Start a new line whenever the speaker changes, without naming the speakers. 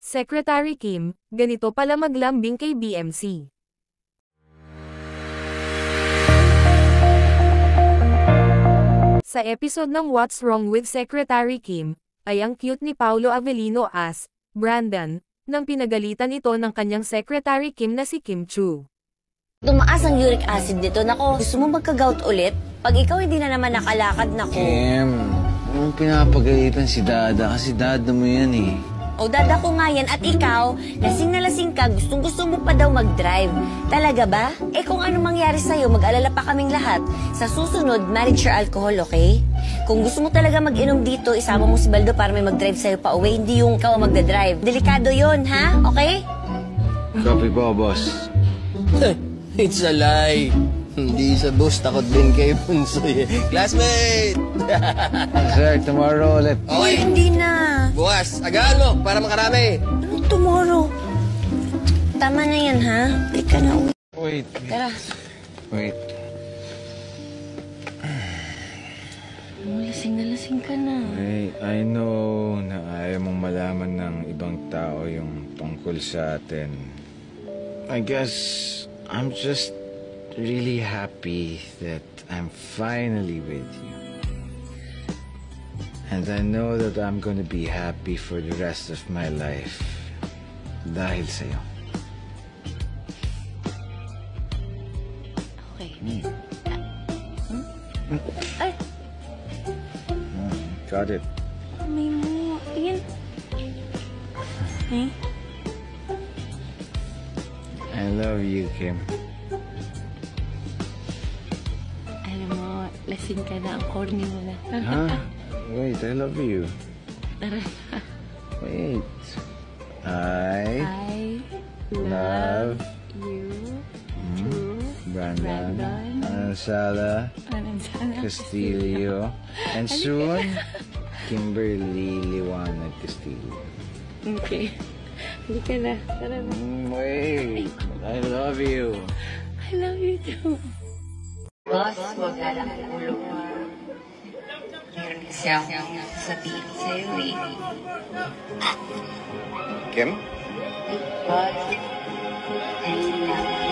Secretary Kim, ganito pala maglambing kay BMC. Sa episode ng What's Wrong with Secretary Kim, ay ang cute ni Paulo Avellino as Brandon, nang pinagalitan ito ng kanyang Secretary Kim na si Kim Chu.
Tumaas ang uric acid dito. Nako, gusto mo magka-gout ulit? Pag ikaw hindi na naman nakalakad, nako.
Kim, anong pinapagalitan si Dada? Kasi Dada mo yan eh.
O dada ko nga yan at ikaw, lasing na lasing ka, gustong-gusto mo pa daw mag-drive. Talaga ba? Eh kung ano mangyari sa'yo, mag-alala pa kaming lahat. Sa susunod, manage your alcohol, okay? Kung gusto mo talaga mag-inom dito, isama mo si Baldo para may mag-drive sa'yo pa uwi, hindi yung ikaw ang magda-drive. Delikado yon, ha? Okay?
Copy po, boss.
It's a lie. Hindi sa boss, takot din kay Punsoy. Classmate!
Sir, tomorrow ulit.
Uy, hindi na.
Bukas, agahan mo para makarami.
Ano tomorrow? Tama na yan, ha? Hindi ka na uwi.
Wait.
Tara.
Wait.
Lasing na lasing ka na.
Hey, I know na ayaw mong malaman ng ibang tao yung tungkol sa atin. I guess I'm just really happy that I'm finally with you. And I know that I'm gonna be happy for the rest of my life. Dahil sa'yo.
Okay. Ay!
Got it.
May mo. Tingin. Eh?
I love you, Kim.
Alam mo, lasing ka na. Ang corny mo na.
Huh? Wait, I love you.
Tara.
Wait. I love
you.
Brandon, Ansala, Castillo, and soon, Kimberly Liwanag Castillo.
Okay. Hindi ka na. Tara na.
Wait, I love you.
I love you too.
Boss, huwag na lang ulo. Meron kasi akong sabihin sa'yo eh.
Kim?
Boss, ayun lang.